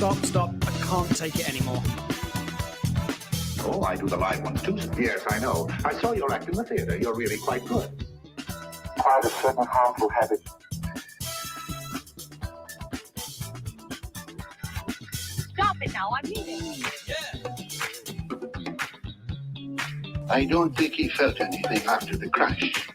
Stop. I can't take it anymore. Oh, I do the live ones too. Yes, I know. I saw your act in the theater. You're really quite good. Quite a certain harmful habit. Stop it now, I mean it. I don't think he felt anything after the crash.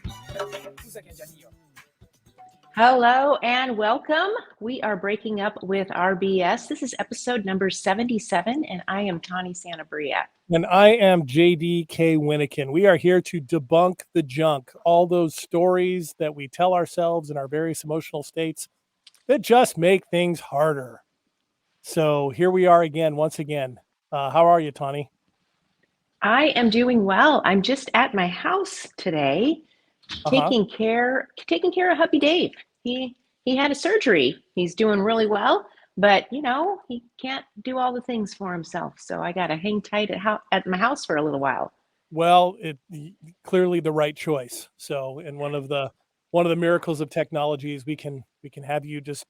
Hello and welcome. We are breaking up with RBS. This is episode number 77, and I am Tawny Santabria. And I am JDK Winnikin. We are here to debunk the junk, all those stories that we tell ourselves in our various emotional states that just make things harder. So here we are again, once again. How are you, Tawny? I am doing well. I'm just at my house today, taking care of hubby Dave. He had a surgery. He's doing really well, but you know, he can't do all the things for himself. So I got to hang tight at my house for a little while. Well, clearly the right choice. So, and one of the miracles of technology is we can have you just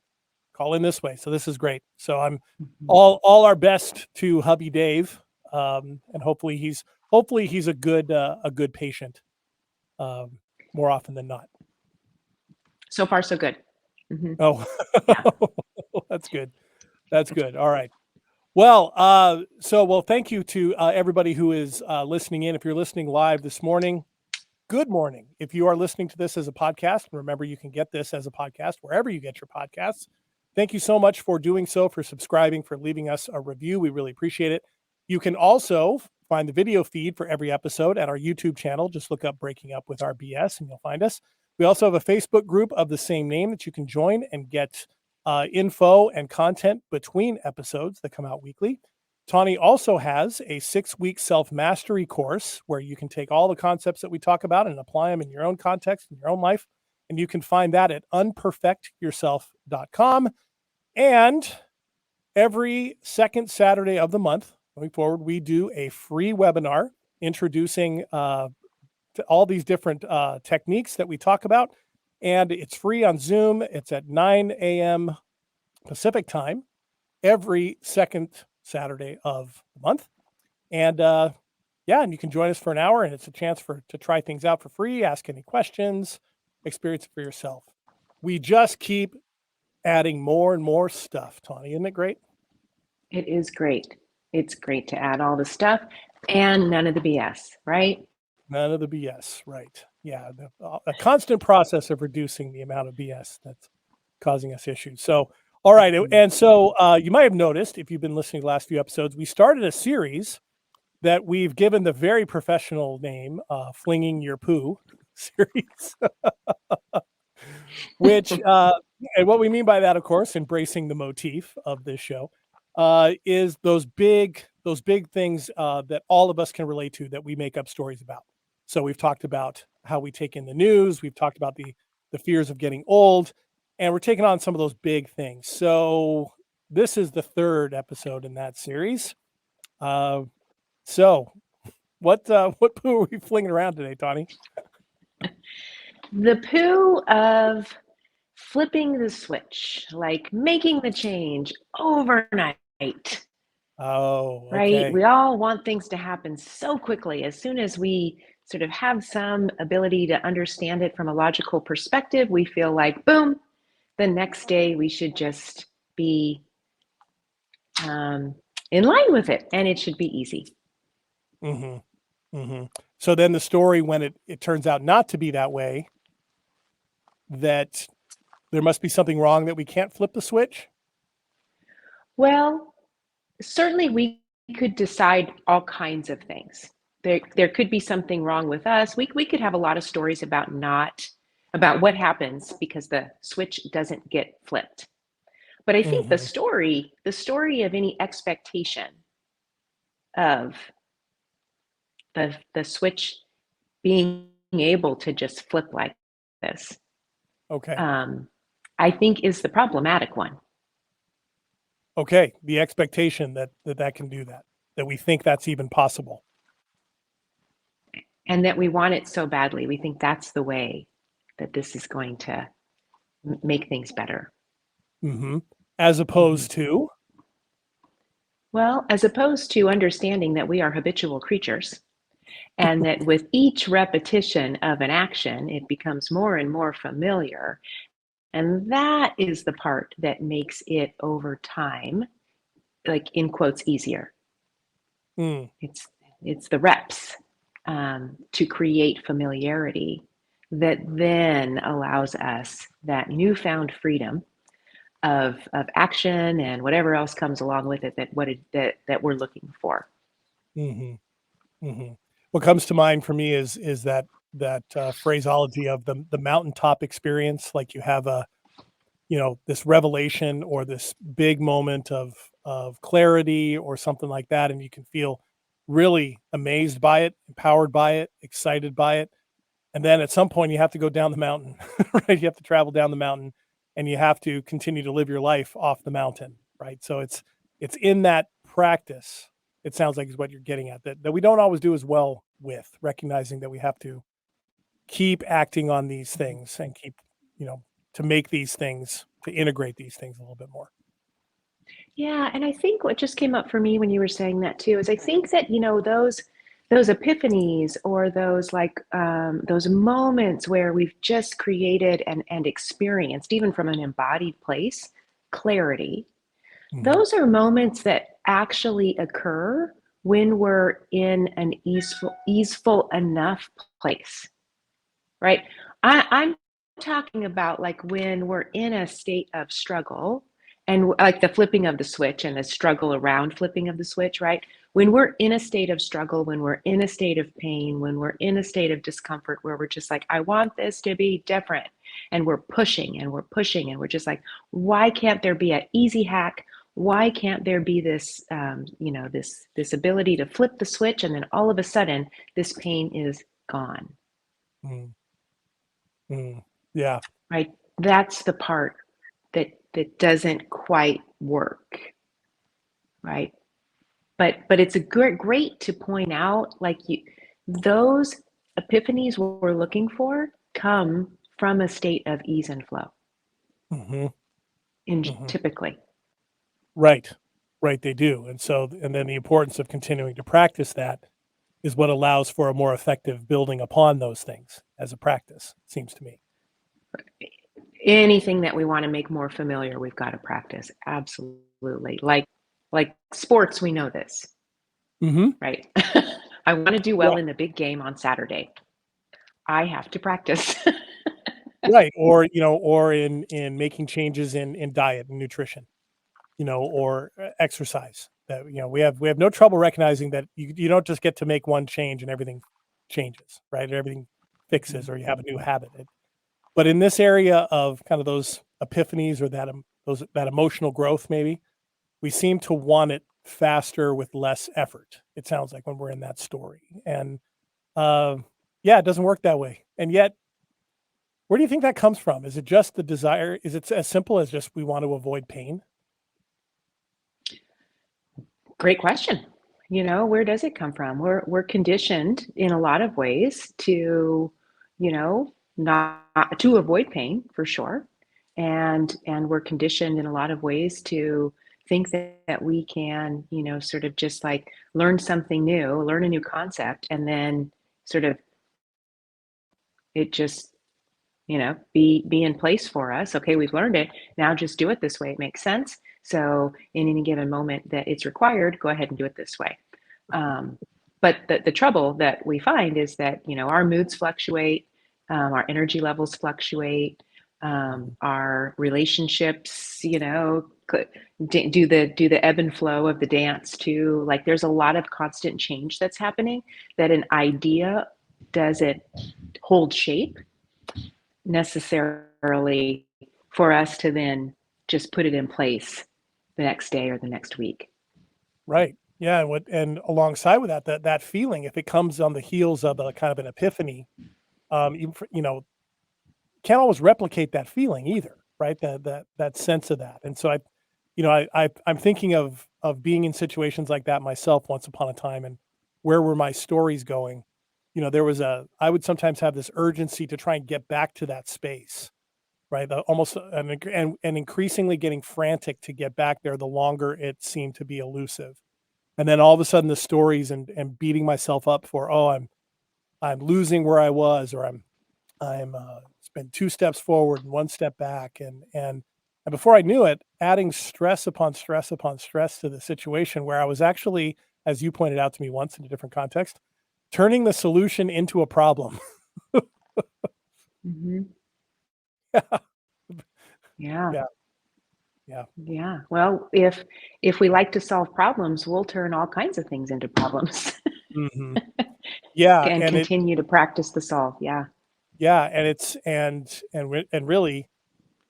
call in this way. So this is great. So I'm all our best to hubby Dave, and hopefully he's a good patient, more often than not. So far, so good. Mm-hmm. Oh, yeah. That's good. That's good. All right. Well, thank you to everybody who is listening in. If you're listening live this morning, good morning. If you are listening to this as a podcast, remember you can get this as a podcast wherever you get your podcasts. Thank you so much for doing so, for subscribing, for leaving us a review. We really appreciate it. You can also find the video feed for every episode at our YouTube channel. Just look up Breaking Up with RBS and you'll find us. We also have a Facebook group of the same name that you can join and get info and content between episodes that come out weekly. Tawny also has a 6-week self-mastery course where you can take all the concepts that we talk about and apply them in your own context, in your own life. And you can find that at unperfectyourself.com. And every second Saturday of the month, going forward, we do a free webinar introducing to all these different techniques that we talk about. And it's free on Zoom. It's at 9 a.m. Pacific time every second Saturday of the month. And and you can join us for an hour, and it's a chance to try things out for free, ask any questions, experience it for yourself. We just keep adding more and more stuff, Tawny. Isn't it great? It is great. It's great to add all the stuff and none of the BS, right? None of the BS, right. Yeah, a constant process of reducing the amount of BS that's causing us issues. So, all right. And so you might have noticed, if you've been listening to the last few episodes, we started a series that we've given the very professional name, Flinging Your Poo series, which, and what we mean by that, of course, embracing the motif of this show, is those big things that all of us can relate to that we make up stories about. So we've talked about how we take in the news. We've talked about the fears of getting old, and we're taking on some of those big things. So this is the third episode in that series. So what poo are we flinging around today, Tawny? The poo of flipping the switch, like making the change overnight. Oh, okay. Right. We all want things to happen so quickly. As soon as we sort of have some ability to understand it from a logical perspective, we feel like, boom, the next day we should just be in line with it, and it should be easy. Mm-hmm. Mm-hmm. So then the story, when it turns out not to be that way, that there must be something wrong, that we can't flip the switch? Well, certainly we could decide all kinds of things. There could be something wrong with us. We could have a lot of stories about what happens because the switch doesn't get flipped. But I think the story of any expectation of the switch being able to just flip like this, okay, I think is the problematic one. Okay, the expectation that can do that we think that's even possible. And that we want it so badly. We think that's the way that this is going to make things better. Mm-hmm. As opposed to? Well, as opposed to understanding that we are habitual creatures and that with each repetition of an action, it becomes more and more familiar. And that is the part that makes it over time, like in quotes, easier. Mm, It's the reps to create familiarity that then allows us that newfound freedom of action and whatever else comes along with it that we're looking for. hmm hmm What comes to mind for me is that phraseology of the mountaintop experience. Like you have this revelation or this big moment of clarity or something like that, and you can feel really amazed by it, empowered by it, excited by it. And then at some point you have to go down the mountain, right? You have to travel down the mountain and you have to continue to live your life off the mountain, right? So it's in that practice, it sounds like is what you're getting at, that we don't always do as well with recognizing that we have to keep acting on these things and keep, to make these things, to integrate these things a little bit more. Yeah, and I think what just came up for me when you were saying that too is I think that those epiphanies or those moments where we've just created and experienced, even from an embodied place, clarity. Mhm. Those are moments that actually occur when we're in an easeful enough place, right? I'm talking about like when we're in a state of struggle and like the flipping of the switch and the struggle around flipping of the switch, right? When we're in a state of struggle, when we're in a state of pain, when we're in a state of discomfort where we're just like, I want this to be different. And we're pushing and we're pushing and we're just like, why can't there be an easy hack? Why can't there be this, this ability to flip the switch and then all of a sudden this pain is gone? Mm, mm. Yeah. Right? That's the part that doesn't quite work, right? But it's a great to point out those epiphanies we're looking for come from a state of ease and flow hmm in hmm typically. Right. Right. They do. And then the importance of continuing to practice that is what allows for a more effective building upon those things as a practice, seems to me. Anything that we want to make more familiar, we've got to practice. Absolutely. Like sports, we know this, Hmm. right? I want to do Yeah. well in the big game on Saturday. I have to practice. Right. Or in making changes in diet and nutrition, or exercise. That we have no trouble recognizing that you don't just get to make one change and everything changes, right? Everything fixes, or you have a new habit. But in this area of kind of those epiphanies or that emotional growth, maybe we seem to want it faster with less effort. It sounds like when we're in that story, and yeah, it doesn't work that way. And yet, where do you think that comes from? Is it just the desire? Is it as simple as just we want to avoid pain? Great question. Where does it come from? We're conditioned in a lot of ways to, not to avoid pain for sure. And we're conditioned in a lot of ways to think that we can, sort of just like learn something new, learn a new concept, and then sort of it just, be in place for us. Okay, we've learned it. Now just do it this way. It makes sense. So in any given moment that it's required, go ahead and do it this way. Um, but the trouble that we find is that, our moods fluctuate, our energy levels fluctuate, our relationships, do the ebb and flow of the dance too. Like there's a lot of constant change that's happening that an idea doesn't hold shape necessarily for us to then just put it in place the next day or the next week. Right. Yeah. And alongside with that feeling, if it comes on the heels of a kind of an epiphany, can't always replicate that feeling either, right? That sense of that. And so I'm thinking of being in situations like that myself once upon a time, and where were my stories going? I would sometimes have this urgency to try and get back to that space, right? Almost and increasingly getting frantic to get back there the longer it seemed to be elusive. And then all of a sudden the stories and beating myself up for, oh, I'm losing where I was, or I'm it's been 2 steps forward and 1 step back. And before I knew it, adding stress upon stress upon stress to the situation, where I was actually, as you pointed out to me once in a different context, turning the solution into a problem. Mhm. Yeah. Yeah. Yeah. Yeah. Yeah. Well, if we like to solve problems, we'll turn all kinds of things into problems hmm Yeah. and And continue to practice the solve. Yeah. it's, and really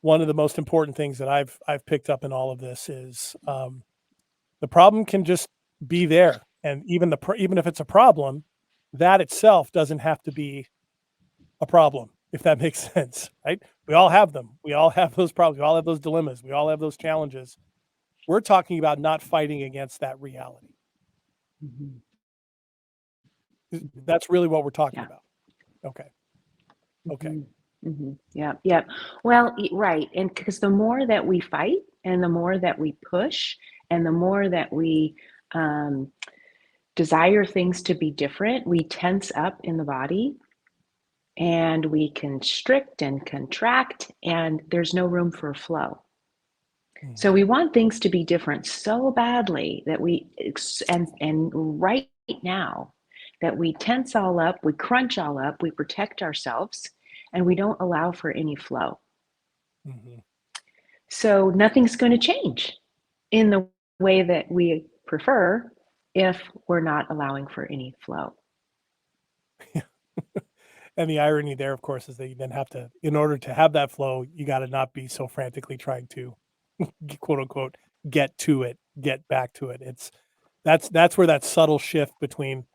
one of the most important things that I've picked up in all of this is, the problem can just be there. And even if it's a problem, that itself doesn't have to be a problem, if that makes sense, right? We all have them. We all have those problems. We all have those dilemmas. We all have those challenges. We're talking about not fighting against that reality. Mhm. That's really what we're talking Yeah. about. Okay. Okay. Mhm. Mhm. Yeah. Yeah. Well, right. And because the more that we fight and the more that we push and the more that we um, desire things to be different, we tense up in the body and we constrict and contract, and there's no room for flow. So Mhm. we want things to be different so badly that and right now that we tense all up, we crunch all up, we protect ourselves, and we don't allow for any flow. Mhm. So nothing's going to change in the way that we prefer if we're not allowing for any flow. And the irony there, of course, is that you then have to, in order to have that flow, you got to not be so frantically trying to, quote unquote, get to it, get back to it. That's where that subtle shift between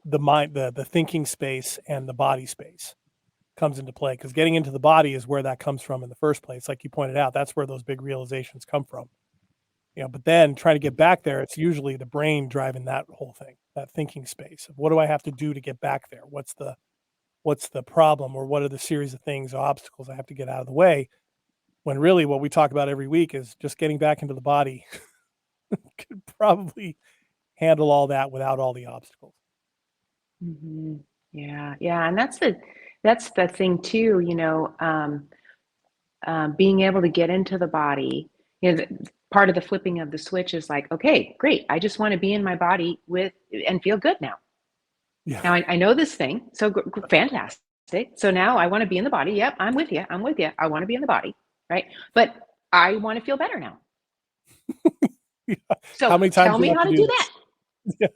the mind, the thinking space and the body space comes into play, because getting into the body is where that comes from in the first place. Like you pointed out, that's where those big realizations come from. But then trying to get back there, it's usually the brain driving that whole thing, that thinking space of, what do I have to do to get back there? What's the problem, or what are the series of things, obstacles I have to get out of the way? When really what we talk about every week is just getting back into the body could probably handle all that without all the obstacles. Mhm. Yeah, yeah, and that's the thing too, being able to get into the body. Part of the flipping of the switch is like, okay, great. I just want to be in my body with and feel good now. Yeah. Now I know this thing, so fantastic. So now I want to be in the body. Yep, I'm with you. I'm with you. I want to be in the body, right? But I want to feel better now. Yeah. So How many times tell do I me have how to to do do this? that,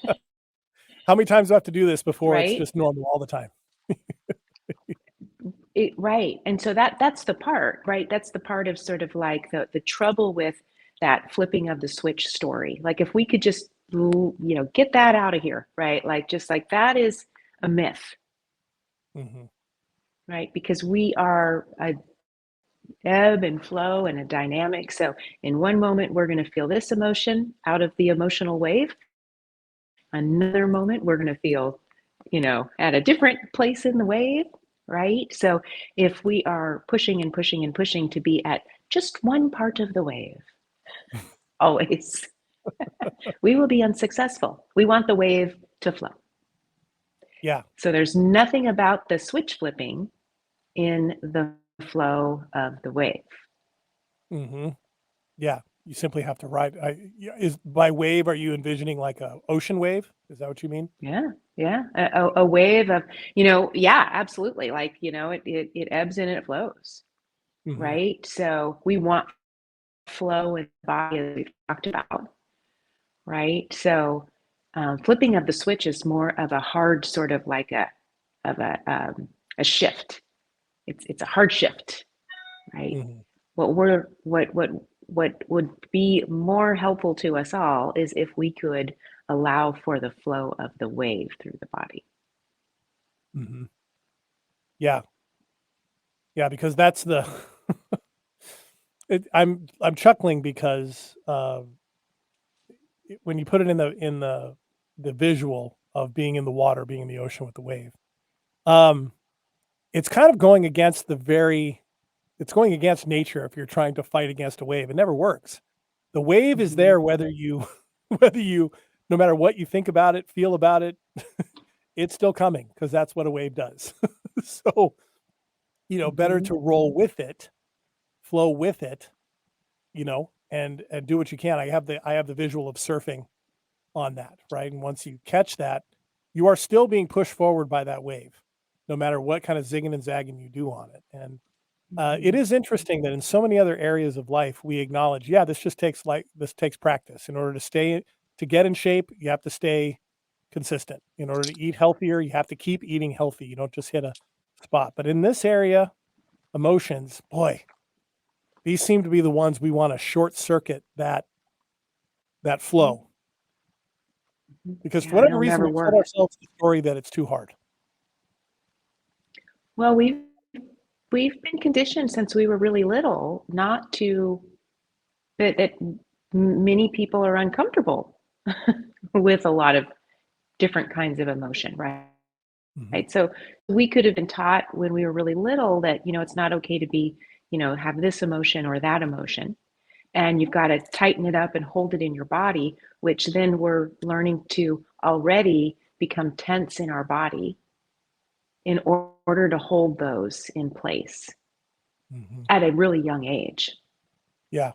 Yeah. How many times do I have to do this before it's right? just normal all the time? Right. And so that's the part, right? That's the part of sort of like the trouble with that flipping of the switch story. Like if we could just get that out of here, right? Like just like that is a myth, Mhm. right? Because we are a ebb and flow and a dynamic. So in one moment we're going to feel this emotion out of the emotional wave. Another moment we're going to feel, at a different place in the wave, right? So if we are pushing and pushing and pushing to be at just one part of the wave, always, we will be unsuccessful. We want the wave to flow. Yeah. So there's nothing about the switch flipping in the flow of the wave. Mhm. Yeah. You simply have to ride. Is by wave, are you envisioning like a ocean wave? Is that what you mean? Yeah, yeah. A wave of, yeah, absolutely. Like, it ebbs and it flows, Mhm. right? So we want flow in the body as we've talked about, right? So flipping of the switch is more of a hard sort of like a shift. It's a hard shift, right? Mhm. What would be more helpful to us all is if we could allow for the flow of the wave through the body. Mhm. Yeah. Yeah, because that's the I'm chuckling because, when you put it in the visual of being in the water, being in the ocean with the wave, um, it's kind of going against it's going against nature if you're trying to fight against a wave. It never works. The wave is Mhm. there whether you No matter what you think about it, feel about it, it's still coming because that's what a wave does. So, better to roll with it, flow with it, and do what you can. I have the visual of surfing on that, right? And once you catch that, you are still being pushed forward by that wave, no matter what kind of zigging and zagging you do on it. And it is interesting that in so many other areas of life, we acknowledge, yeah, this takes practice. In order to get in shape, you have to stay consistent. In order to eat healthier, you have to keep eating healthy. You don't just hit a spot. But in this area, emotions, boy, these seem to be the ones we want to short circuit that flow. Because for whatever reason, we tell ourselves the story that it's too hard. Well, we've been conditioned since we were really little not to, that many people are uncomfortable with a lot of different kinds of emotion, right? Right. So we could have been taught when we were really little that, it's not okay to be, have this emotion or that emotion. And you've got to tighten it up and hold it in your body, which then we're learning to already become tense in our body in order to hold those in place at a really young age. Yeah.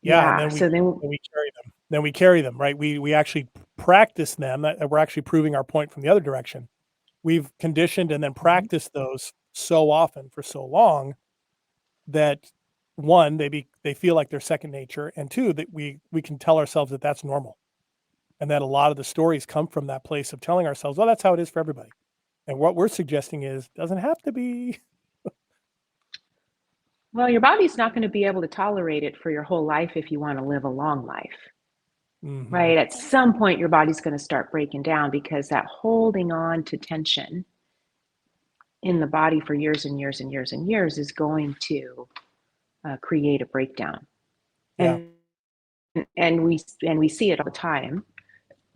Yeah. And So then we carry them. Then we carry them, right? We actually practice them. We're actually proving our point from the other direction. We've conditioned and then practiced those so often for so long that one, they feel like they're second nature, and two, that we can tell ourselves that that's normal, and that a lot of the stories come from that place of telling ourselves, "Oh, that's how it is for everybody." And what we're suggesting is, doesn't have to be. Well, your body's not going to be able to tolerate it for your whole life if you want to live a long life, right? At some point, your body's going to start breaking down because that holding on to tension in the body for years and years and years and years is going to create a breakdown. Yeah. And we see it all the time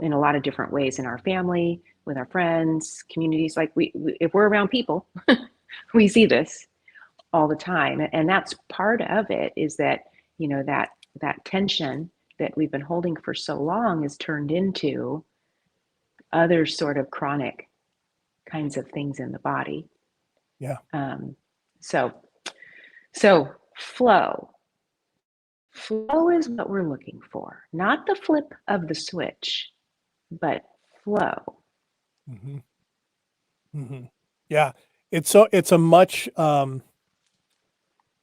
in a lot of different ways in our family, with our friends, communities. Like we if we're around people, we see this all the time, and that's part of it. Is that that tension that we've been holding for so long is turned into other sort of chronic kinds of things in the body. Yeah. So flow. Flow is what we're looking for, not the flip of the switch, but flow. Yeah. It's a much,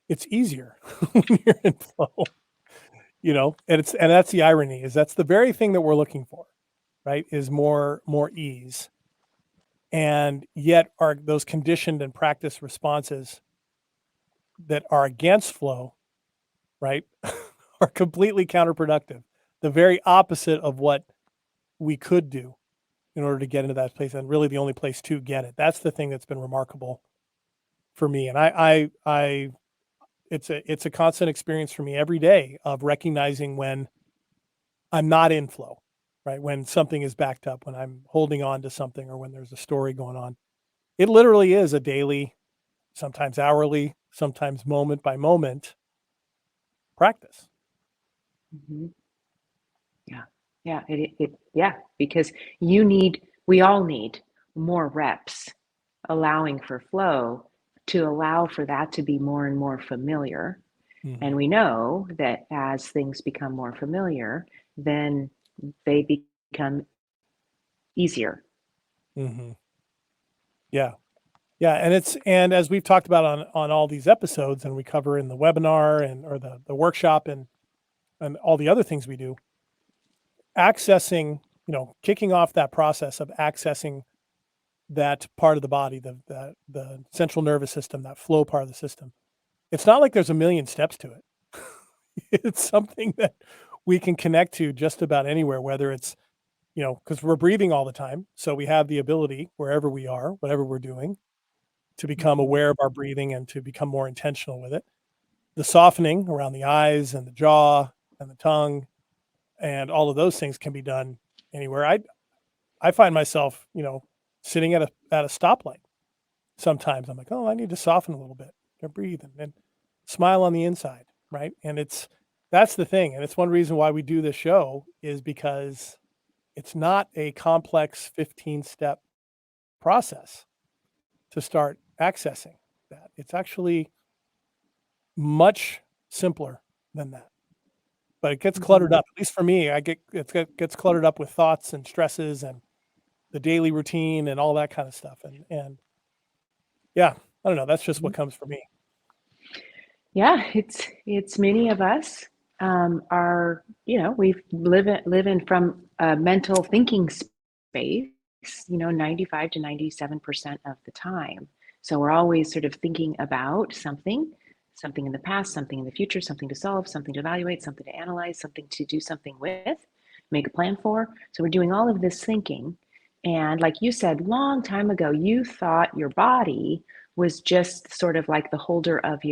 it's easier when you're in flow, and that's the irony, is that's the very thing that we're looking for, right? Is more ease. And yet are those conditioned and practiced responses that are against flow, right, are completely counterproductive. The very opposite of what we could do in order to get into that place, and really the only place to get it. That's the thing that's been remarkable for me. And it's a constant experience for me every day of recognizing when I'm not in flow, right? When something is backed up, when I'm holding on to something, or when there's a story going on. It literally is a daily, sometimes hourly, sometimes moment by moment practice. Yeah, because we all need more reps allowing for flow to allow for that to be more and more familiar. And we know that as things become more familiar, then they become easier. Yeah. And as we've talked about on all these episodes, and we cover in the webinar or the workshop and all the other things we do, accessing, kicking off that process of accessing that part of the body, the central nervous system, that flow part of the system. It's not like there's a million steps to it. It's something that we can connect to just about anywhere, whether it's, because we're breathing all the time. So we have the ability, wherever we are, whatever we're doing, to become aware of our breathing and to become more intentional with it. The softening around the eyes and the jaw and the tongue and all of those things can be done anywhere. I find myself, sitting at a stoplight. Sometimes I'm like, oh, I need to soften a little bit, or breathe and smile on the inside, right? And it's That's the thing. And it's one reason why we do this show, is because it's not a complex 15-step process to start accessing that. It's actually much simpler than that. But it gets cluttered up. At least for me, it gets cluttered up with thoughts and stresses and the daily routine and all that kind of stuff. And yeah, I don't know. That's just what comes for me. Yeah, it's many of us are, we live in from a mental thinking space, 95 to 97% of the time. So we're always sort of thinking about something in the past, something in the future, something to solve, something to evaluate, something to analyze, something to do something with, make a plan for. So we're doing all of this thinking. And like you said, long time ago, you thought your body was just sort of like the holder of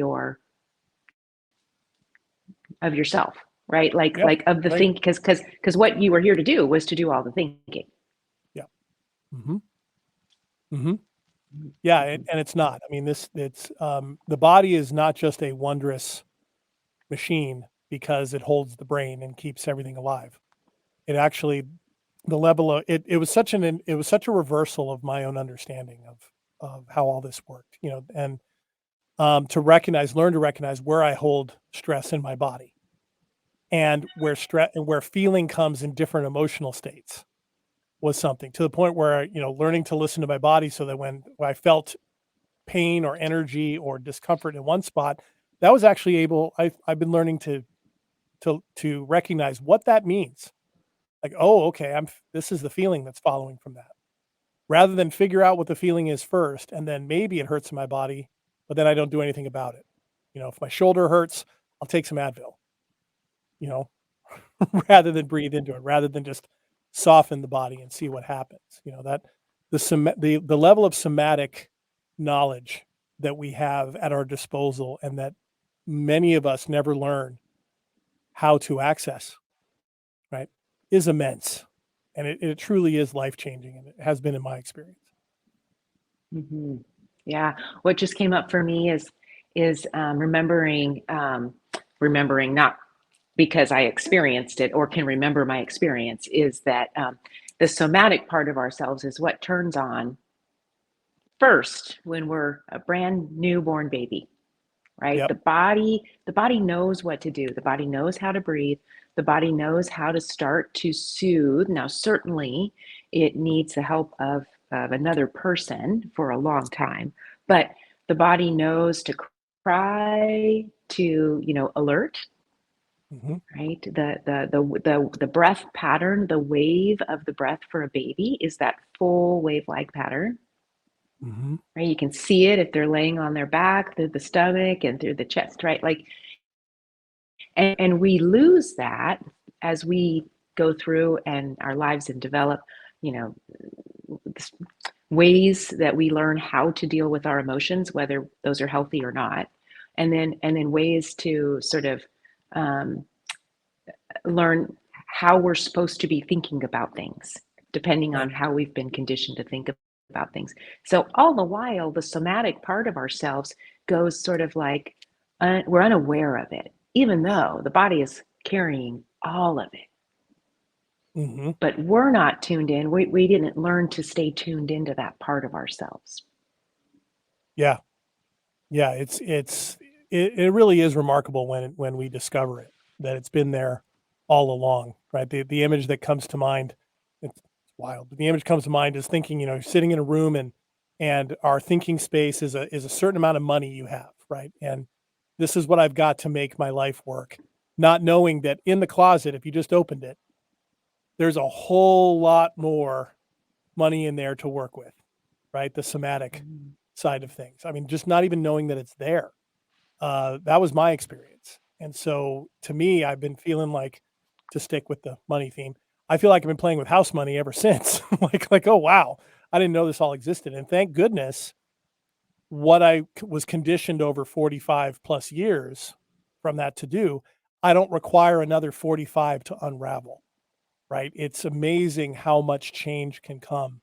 yourself, right? Like Yeah, of the right. think, because what you were here to do was to do all the thinking. Yeah. Mm-hmm. Mm-hmm. Yeah, and it's not. I mean, it's the body is not just a wondrous machine because it holds the brain and keeps everything alive. It actually, the level of it was such a reversal of my own understanding of how all this worked, and to learn to recognize where I hold stress in my body, and where stress and where feeling comes in different emotional states, was something, to the point where, learning to listen to my body, so that when I felt pain or energy or discomfort in one spot, that was actually I've been learning to recognize what that means. Like, oh, okay, this is the feeling that's following from that. Rather than figure out what the feeling is first, and then maybe it hurts in my body, but then I don't do anything about it. If my shoulder hurts, I'll take some Advil, you know, rather than breathe into it, rather than just soften the body and see what happens. That the level of somatic knowledge that we have at our disposal, and that many of us never learn how to access, right, is immense. And it truly is life-changing, and it has been in my experience. Mm-hmm. Yeah. What just came up for me is remembering not because I experienced it or can remember my experience, is that the somatic part of ourselves is what turns on first when we're a brand newborn baby, right? Yep. The body knows what to do. The body knows how to breathe. The body knows how to start to soothe. Now, certainly it needs the help of another person for a long time, but the body knows to cry, to, alert, Mm-hmm. right? The breath pattern, the wave of the breath for a baby is that full wave-like pattern. Mm-hmm. Right? You can see it if they're laying on their back, through the stomach and through the chest, right? Like, and we lose that as we go through and our lives and develop, you know, ways that we learn how to deal with our emotions, whether those are healthy or not, and then ways to sort of learn how we're supposed to be thinking about things, depending Right. on how we've been conditioned to think about things. So all the while, the somatic part of ourselves goes sort of like we're unaware of it, even though the body is carrying all of it. Mm-hmm. But we're not tuned in. We didn't learn to stay tuned into that part of ourselves. Yeah. Yeah. It really is remarkable when we discover it, that it's been there all along, right? The image that comes to mind, it's wild. But the image comes to mind is thinking, you're sitting in a room, and our thinking space is a certain amount of money you have, right? And this is what I've got to make my life work. Not knowing that in the closet, if you just opened it, there's a whole lot more money in there to work with, right? The somatic side of things. I mean, just not even knowing that it's there. That was my experience. And so to me, I've been feeling like, to stick with the money theme, I feel like I've been playing with house money ever since. like, oh, wow, I didn't know this all existed. And thank goodness, what I was conditioned over 45 plus years from that to do, I don't require another 45 to unravel, right? It's amazing how much change can come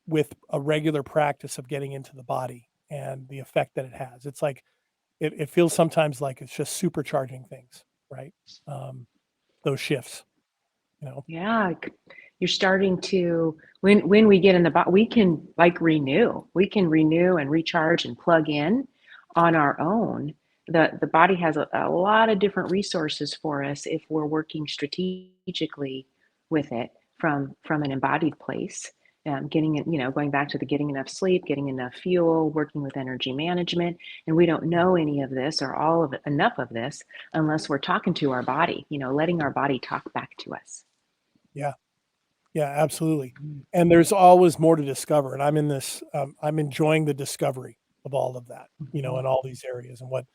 with a regular practice of getting into the body, and the effect that it has. It's like, it feels sometimes like it's just supercharging things. right? Those shifts, Yeah, you're starting to when we get in the body, we can like renew. We can renew and recharge and plug in on our own. The body has a lot of different resources for us if we're working strategically with it from an embodied place. Getting it, going back to the getting enough sleep, getting enough fuel, working with energy management, and we don't know any of this or all of it, enough of this unless we're talking to our body. Letting our body talk back to us. Yeah. Yeah, absolutely. And there's always more to discover. And I'm in this, I'm enjoying the discovery of all of that, in all these areas, and what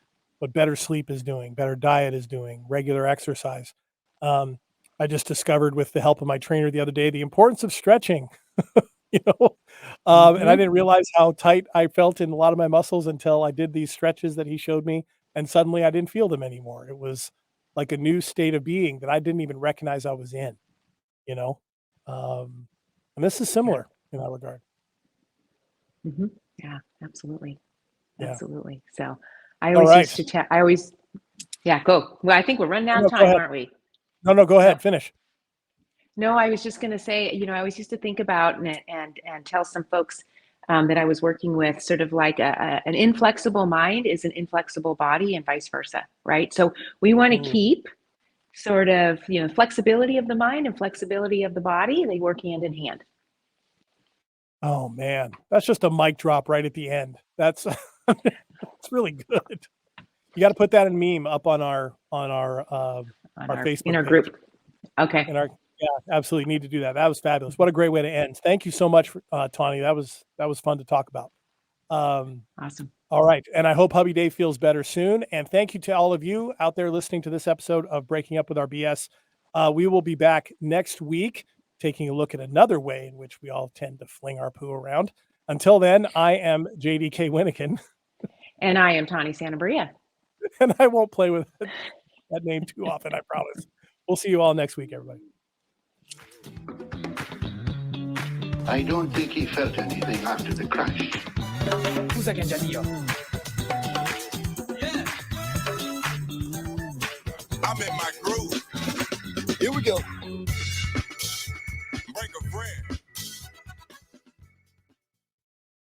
better sleep is doing, better diet is doing, regular exercise. I just discovered with the help of my trainer the other day, the importance of stretching, and I didn't realize how tight I felt in a lot of my muscles until I did these stretches that he showed me. And suddenly I didn't feel them anymore. It was like a new state of being that I didn't even recognize I was in, you know? And this is similar in that regard. Yeah, absolutely. Yeah. Absolutely. So I All always right. used to go. Well, I think we're running out No, of go time, ahead. aren't we? No, go ahead. Finish. No, I was just going to say, I always used to think about and tell some folks that I was working with, sort of like an inflexible mind is an inflexible body, and vice versa, right? So we want to keep sort of, flexibility of the mind and flexibility of the body. They work hand in hand. Oh man, that's just a mic drop right at the end. That's it's really good. You got to put that in meme up on our Facebook in our page. group. Okay. Yeah, absolutely need to do that. That was fabulous. What a great way to end. Thank you so much, Tawny. That was fun to talk about. Awesome. All right, and I hope Hubby Dave feels better soon. And thank you to all of you out there listening to this episode of Breaking Up with Our BS. We will be back next week, taking a look at another way in which we all tend to fling our poo around. Until then, I am JDK Winnikin. And I am Tawny Santabria. And I won't play with that name too often, I promise. We'll see you all next week, everybody. I don't think he felt anything after the crash. Who's that Janillo? I'm in my groove. Here we go.